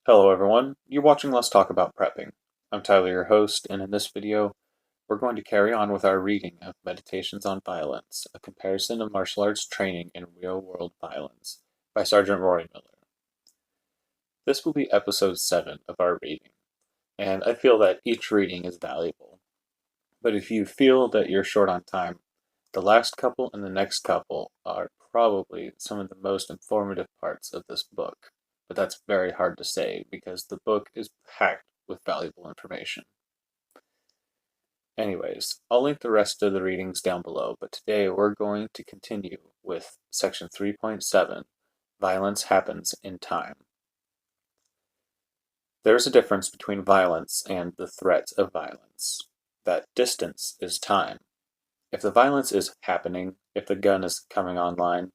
Hello everyone, you're watching Let's Talk About Prepping. I'm Tyler, your host, and in this video, we're going to carry on with our reading of Meditations on Violence, a comparison of martial arts training and real-world violence by Sergeant Rory Miller. This will be episode 7 of our reading, and I feel that each reading is valuable. But if you feel that you're short on time, the last couple and the next couple are probably some of the most informative parts of this book. But that's very hard to say because the book is packed with valuable information. Anyways, I'll link the rest of the readings down below, but today we're going to continue with section 3.7, Violence Happens in Time. There's a difference between violence and the threat of violence. That distance is time. If the violence is happening, if the gun is coming online,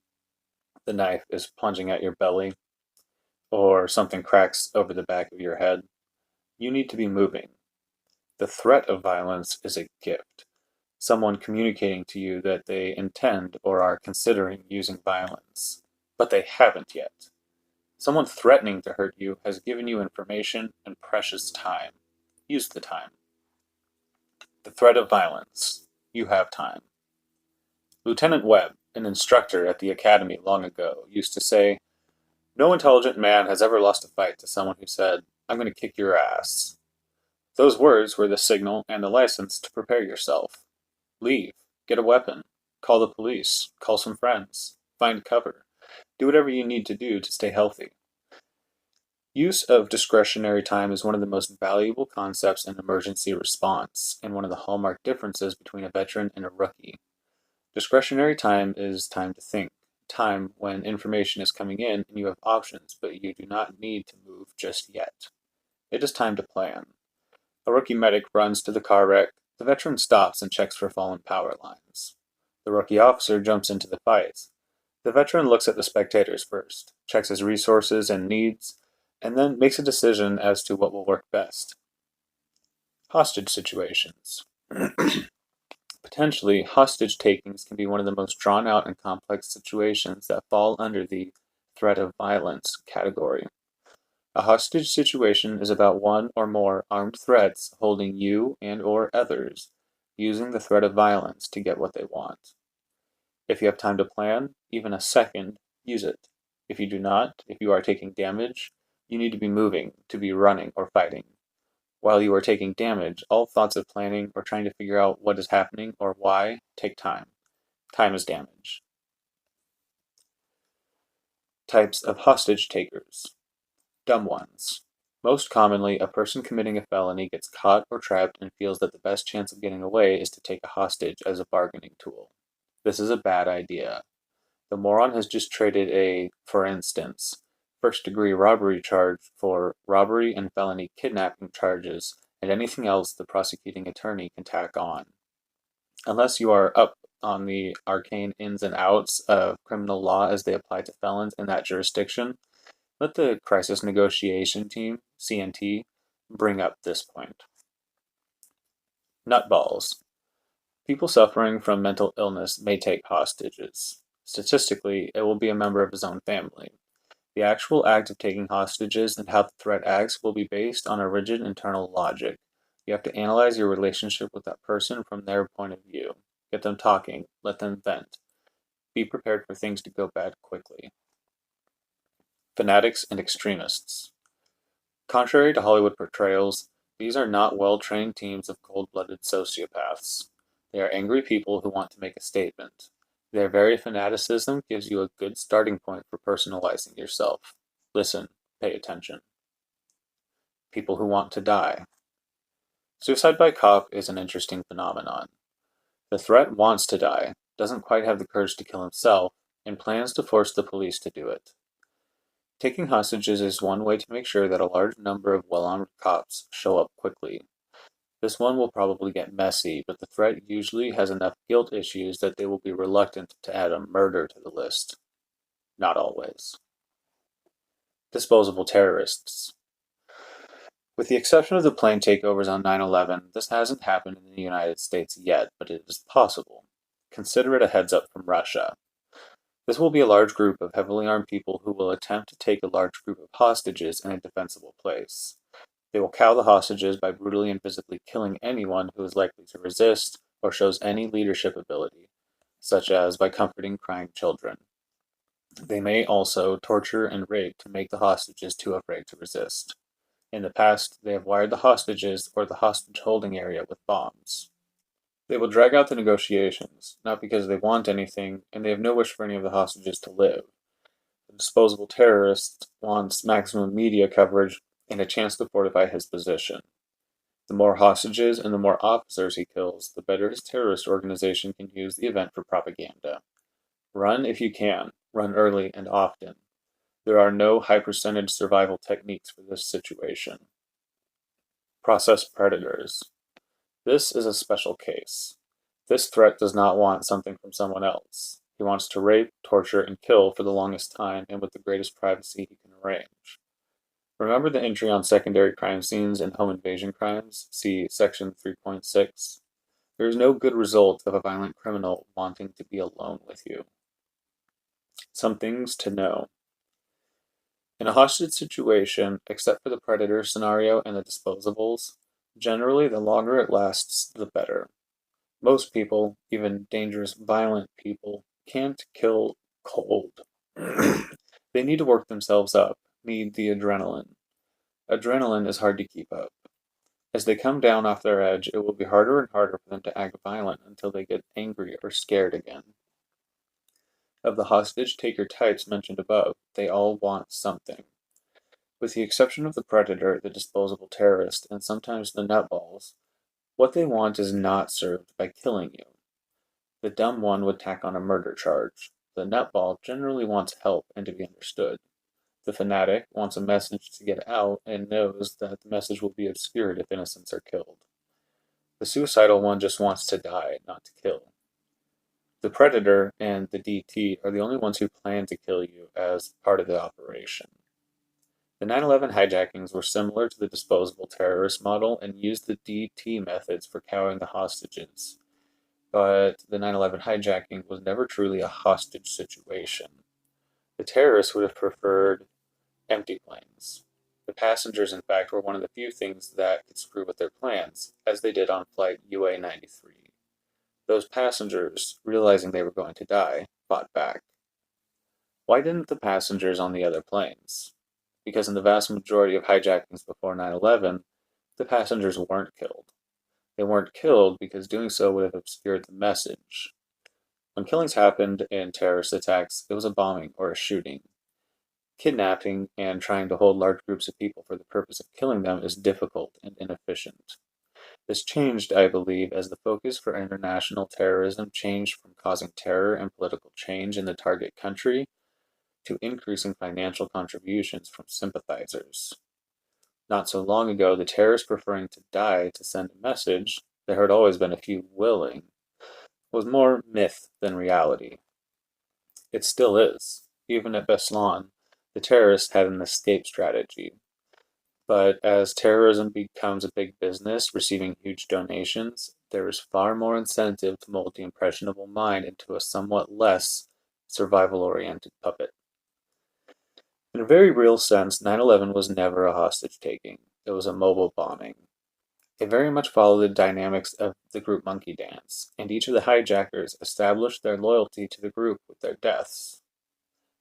the knife is plunging at your belly, or something cracks over the back of your head, you need to be moving. The threat of violence is a gift, someone communicating to you that they intend or are considering using violence, but they haven't yet. Someone threatening to hurt you has given you information and precious time. Use the time. The threat of violence. You have time. Lieutenant Webb, an instructor at the academy long ago, used to say, "No intelligent man has ever lost a fight to someone who said, 'I'm going to kick your ass.' Those words were the signal and the license to prepare yourself. Leave, get a weapon, call the police, call some friends, find cover, do whatever you need to do to stay healthy." Use of discretionary time is one of the most valuable concepts in emergency response, and one of the hallmark differences between a veteran and a rookie. Discretionary time is time to think, time when information is coming in and you have options, but you do not need to move just yet. It is time to plan. A rookie medic runs to the car wreck. The veteran stops and checks for fallen power lines. The rookie officer jumps into the fight. The veteran looks at the spectators first, checks his resources and needs, and then makes a decision as to what will work best. Hostage situations. Potentially, hostage takings can be one of the most drawn out and complex situations that fall under the threat of violence category. A hostage situation is about one or more armed threats holding you and or others, using the threat of violence to get what they want. If you have time to plan, even a second, use it. If you do not, if you are taking damage, you need to be moving, to be running or fighting. While you are taking damage, all thoughts of planning or trying to figure out what is happening or why take time. Time is damage. Types of hostage takers. Dumb ones. Most commonly, a person committing a felony gets caught or trapped and feels that the best chance of getting away is to take a hostage as a bargaining tool. This is a bad idea. The moron has just traded a, for instance, first-degree robbery charge for robbery and felony kidnapping charges and anything else the prosecuting attorney can tack on. Unless you are up on the arcane ins and outs of criminal law as they apply to felons in that jurisdiction, let the Crisis Negotiation Team, CNT, bring up this point. Nutballs. People suffering from mental illness may take hostages. Statistically, it will be a member of his own family. The actual act of taking hostages and how the threat acts will be based on a rigid internal logic. You have to analyze your relationship with that person from their point of view. Get them talking. Let them vent. Be prepared for things to go bad quickly. Fanatics and extremists. Contrary to Hollywood portrayals, these are not well-trained teams of cold-blooded sociopaths. They are angry people who want to make a statement. Their very fanaticism gives you a good starting point for personalizing yourself. Listen, pay attention. People who want to die. Suicide by cop is an interesting phenomenon. The threat wants to die, doesn't quite have the courage to kill himself, and plans to force the police to do it. Taking hostages is one way to make sure that a large number of well-armed cops show up quickly. This one will probably get messy, but the threat usually has enough guilt issues that they will be reluctant to add a murder to the list. Not always. Disposable terrorists. With the exception of the plane takeovers on 9/11, this hasn't happened in the United States yet, but it is possible. Consider it a heads up from Russia. This will be a large group of heavily armed people who will attempt to take a large group of hostages in a defensible place. They will cow the hostages by brutally and physically killing anyone who is likely to resist or shows any leadership ability, such as by comforting crying children. They may also torture and rape to make the hostages too afraid to resist. In the past, they have wired the hostages or the hostage holding area with bombs. They will drag out the negotiations, not because they want anything, and they have no wish for any of the hostages to live. The disposable terrorist wants maximum media coverage and a chance to fortify his position. The more hostages and the more officers he kills, the better his terrorist organization can use the event for propaganda. Run if you can, run early and often. There are no high percentage survival techniques for this situation. Process predators. This is a special case. This threat does not want something from someone else. He wants to rape, torture, and kill for the longest time and with the greatest privacy he can arrange. Remember the entry on secondary crime scenes and home invasion crimes? See section 3.6. There is no good result of a violent criminal wanting to be alone with you. Some things to know. In a hostage situation, except for the predator scenario and the disposables, generally the longer it lasts, the better. Most people, even dangerous, violent people, can't kill cold. They need to work themselves up, need the adrenaline. Adrenaline is hard to keep up. As they come down off their edge, it will be harder and harder for them to act violent until they get angry or scared again. Of the hostage taker types mentioned above, they all want something. With the exception of the predator, the disposable terrorist, and sometimes the nutballs, what they want is not served by killing you. The dumb one would tack on a murder charge. The nutball generally wants help and to be understood. The fanatic wants a message to get out and knows that the message will be obscured if innocents are killed. The suicidal one just wants to die, not to kill. The predator and the DT are the only ones who plan to kill you as part of the operation. The 9/11 hijackings were similar to the disposable terrorist model and used the DT methods for cowing the hostages. But the 9/11 hijacking was never truly a hostage situation. The terrorists would have preferred empty planes. The passengers, in fact, were one of the few things that could screw with their plans, as they did on flight UA 93. Those passengers, realizing they were going to die, fought back. Why didn't the passengers on the other planes? Because in the vast majority of hijackings before 9/11, the passengers weren't killed. They weren't killed because doing so would have obscured the message. When killings happened in terrorist attacks, it was a bombing or a shooting. Kidnapping and trying to hold large groups of people for the purpose of killing them is difficult and inefficient. This changed, I believe, as the focus for international terrorism changed from causing terror and political change in the target country to increasing financial contributions from sympathizers. Not so long ago, the terrorists preferring to die to send a message, there had always been a few willing, was more myth than reality. It still is. Even at Beslan, the terrorists had an escape strategy. But as terrorism becomes a big business, receiving huge donations, there is far more incentive to mold the impressionable mind into a somewhat less survival-oriented puppet. In a very real sense, 9/11 was never a hostage-taking. It was a mobile bombing. It very much followed the dynamics of the group monkey dance, and each of the hijackers established their loyalty to the group with their deaths.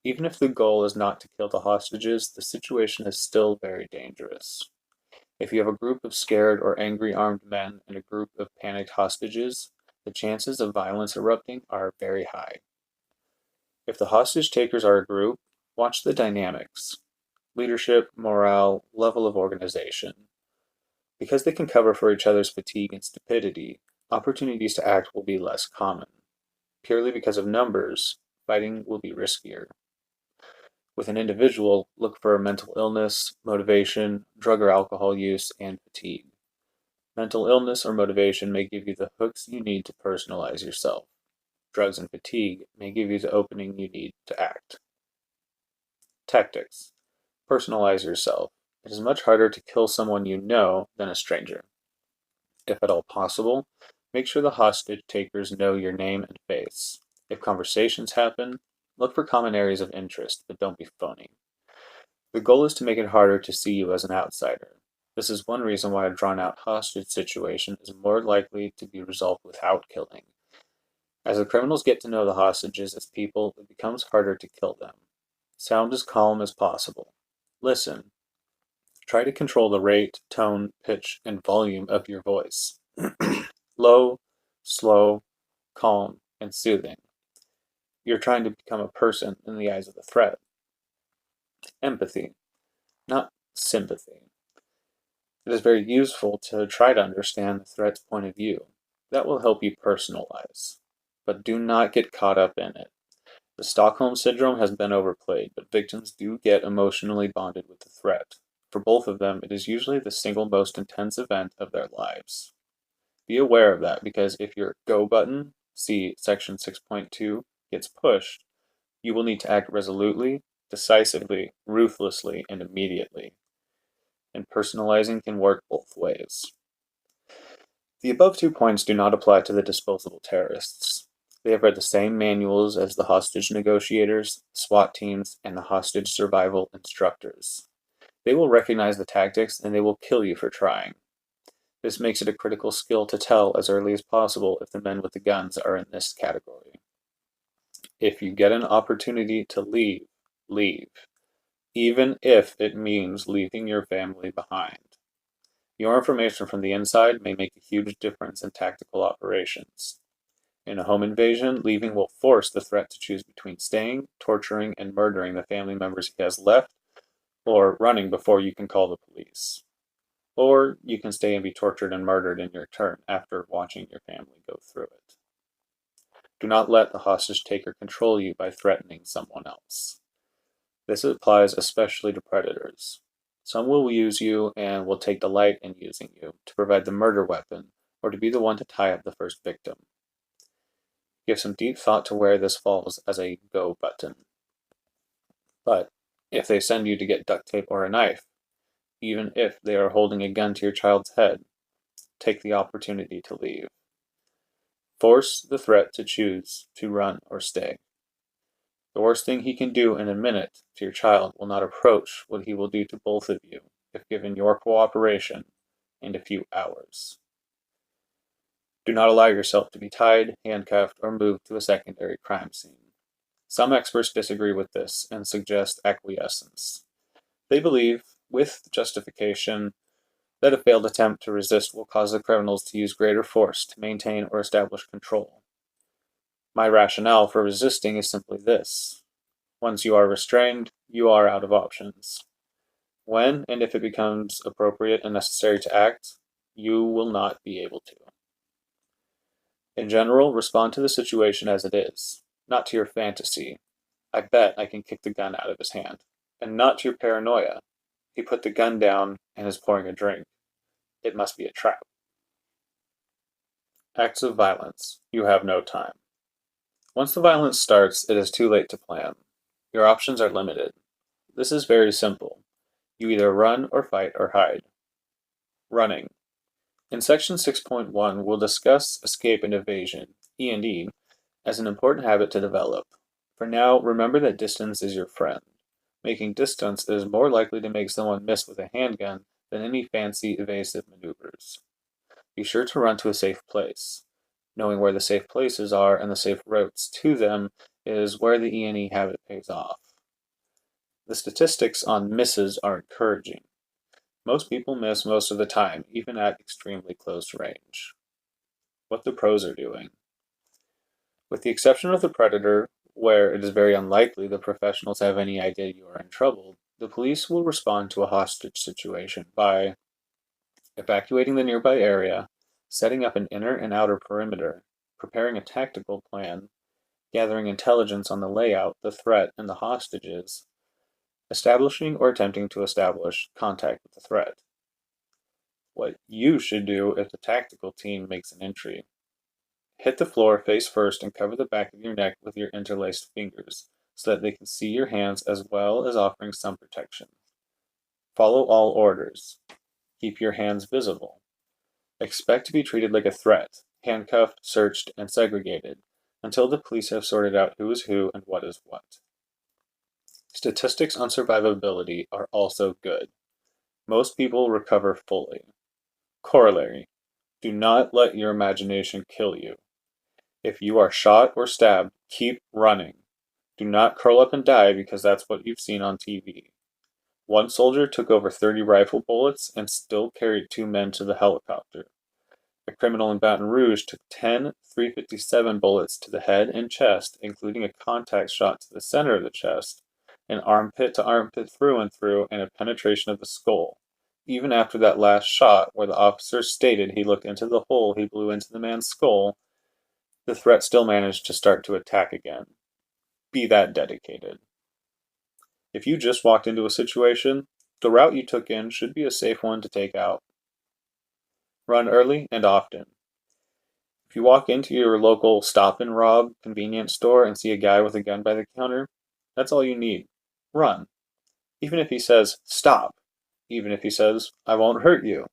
Even if the goal is not to kill the hostages, the situation is still very dangerous. If you have a group of scared or angry armed men and a group of panicked hostages, the chances of violence erupting are very high. If the hostage takers are a group, watch the dynamics: leadership, morale, level of organization. Because they can cover for each other's fatigue and stupidity, opportunities to act will be less common. Purely because of numbers, fighting will be riskier. With an individual, look for mental illness, motivation, drug or alcohol use, and fatigue. Mental illness or motivation may give you the hooks you need to personalize yourself. Drugs and fatigue may give you the opening you need to act. Tactics. Personalize yourself. It is much harder to kill someone you know than a stranger. If at all possible, make sure the hostage takers know your name and face. If conversations happen, Look for common areas of interest, but don't be phony. The goal is to make it harder to see you as an outsider. This is one reason why a drawn-out hostage situation is more likely to be resolved without killing. As the criminals get to know the hostages as people, it becomes harder to kill them. Sound as calm as possible. Listen. Try to control the rate, tone, pitch, and volume of your voice. Low, slow, calm, and soothing. You're trying to become a person in the eyes of the threat. Empathy, not sympathy. It is very useful to try to understand the threat's point of view. That will help you personalize. But do not get caught up in it. The Stockholm Syndrome has been overplayed, but victims do get emotionally bonded with the threat. For both of them, it is usually the single most intense event of their lives. Be aware of that, because if your go button, see section 6.2, gets pushed, you will need to act resolutely, decisively, ruthlessly, and immediately. And personalizing can work both ways. The above 2 points do not apply to the disposable terrorists. They have read the same manuals as the hostage negotiators, SWAT teams, and the hostage survival instructors. They will recognize the tactics and they will kill you for trying. This makes it a critical skill to tell as early as possible if the men with the guns are in this category. If you get an opportunity to leave, leave, even if it means leaving your family behind. Your information from the inside may make a huge difference in tactical operations. In a home invasion, leaving will force the threat to choose between staying, torturing, and murdering the family members he has left, or running before you can call the police. Or you can stay and be tortured and murdered in your turn after watching your family go through it. Do not let the hostage taker control you by threatening someone else. This applies especially to predators. Some will use you and will take delight in using you to provide the murder weapon or to be the one to tie up the first victim. Give some deep thought to where this falls as a go button. But if they send you to get duct tape or a knife, even if they are holding a gun to your child's head, take the opportunity to leave. Force the threat to choose to run or stay. The worst thing he can do in a minute to your child will not approach what he will do to both of you if given your cooperation in a few hours. Do not allow yourself to be tied, handcuffed, or moved to a secondary crime scene. Some experts disagree with this and suggest acquiescence. They believe, with justification, that a failed attempt to resist will cause the criminals to use greater force to maintain or establish control. My rationale for resisting is simply this. Once you are restrained, you are out of options. When and if it becomes appropriate and necessary to act, you will not be able to. In general, respond to the situation as it is, not to your fantasy. I bet I can kick the gun out of his hand. And not to your paranoia. He put the gun down and is pouring a drink. It must be a trap. Acts of violence. You have no time. Once the violence starts, it is too late to plan. Your options are limited. This is very simple. You either run or fight or hide. Running. In section 6.1, we'll discuss escape and evasion, E&E, as an important habit to develop. For now, remember that distance is your friend. Making distance is more likely to make someone miss with a handgun than any fancy evasive maneuvers. Be sure to run to a safe place. Knowing where the safe places are and the safe routes to them is where the E&E habit pays off. The statistics on misses are encouraging. Most people miss most of the time, even at extremely close range. What the pros are doing. With the exception of the predator, where it is very unlikely the professionals have any idea you are in trouble, the police will respond to a hostage situation by evacuating the nearby area, setting up an inner and outer perimeter, preparing a tactical plan, gathering intelligence on the layout, the threat, and the hostages, establishing or attempting to establish contact with the threat. What you should do if the tactical team makes an entry. Hit the floor face first and cover the back of your neck with your interlaced fingers so that they can see your hands as well as offering some protection. Follow all orders. Keep your hands visible. Expect to be treated like a threat, handcuffed, searched, and segregated. until the police have sorted out who is who and what is what. Statistics on survivability are also good. Most people recover fully. Corollary: do not let your imagination kill you. If you are shot or stabbed, keep running. Do not curl up and die because that's what you've seen on TV. One soldier took over 30 rifle bullets and still carried 2 men to the helicopter. A criminal in Baton Rouge took 10 .357 bullets to the head and chest, including a contact shot to the center of the chest, an armpit to armpit through and through, and a penetration of the skull. Even after that last shot, where the officer stated he looked into the hole he blew into the man's skull, the threat still managed to start to attack again. Be that dedicated. If you just walked into a situation, the route you took in should be a safe one to take out. Run early and often. If you walk into your local stop and rob convenience store and see a guy with a gun by the counter, that's all you need. Run. Even if he says, stop. Even if he says, I won't hurt you.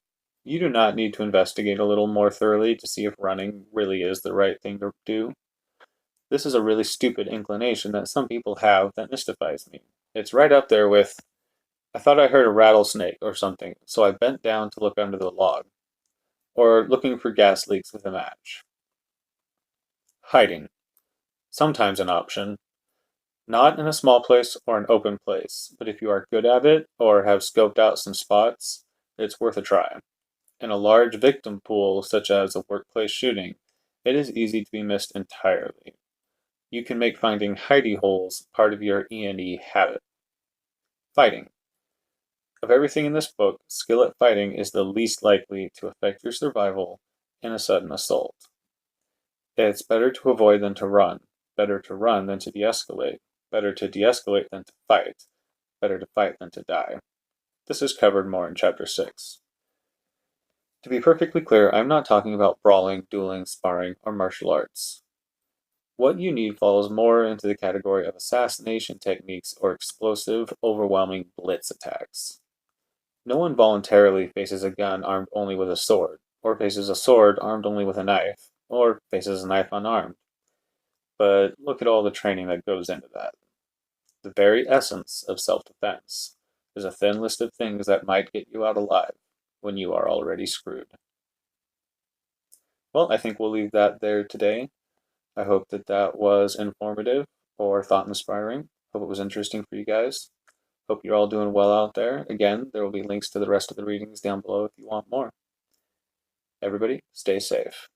You do not need to investigate a little more thoroughly to see if running really is the right thing to do. This is a really stupid inclination that some people have that mystifies me. It's right up there with, I thought I heard a rattlesnake or something, so I bent down to look under the log. Or looking for gas leaks with a match. Hiding. Sometimes an option. Not in a small place or an open place, but if you are good at it or have scoped out some spots, it's worth a try. In a large victim pool, such as a workplace shooting, it is easy to be missed entirely. You can make finding hidey holes part of your E&E habit. Fighting. Of everything in this book, skill at fighting is the least likely to affect your survival in a sudden assault. It's better to avoid than to run, better to run than to de-escalate, better to de-escalate than to fight, better to fight than to die. This is covered more in Chapter 6. To be perfectly clear, I'm not talking about brawling, dueling, sparring, or martial arts. What you need falls more into the category of assassination techniques or explosive, overwhelming blitz attacks. No one voluntarily faces a gun armed only with a sword, or faces a sword armed only with a knife, or faces a knife unarmed. But look at all the training that goes into that. The very essence of self-defense is a thin list of things that might get you out alive when you are already screwed. Well, I think we'll leave that there today. I hope that that was informative or thought-inspiring. Hope it was interesting for you guys. Hope you're all doing well out there. Again, there will be links to the rest of the readings down below if you want more. Everybody, stay safe.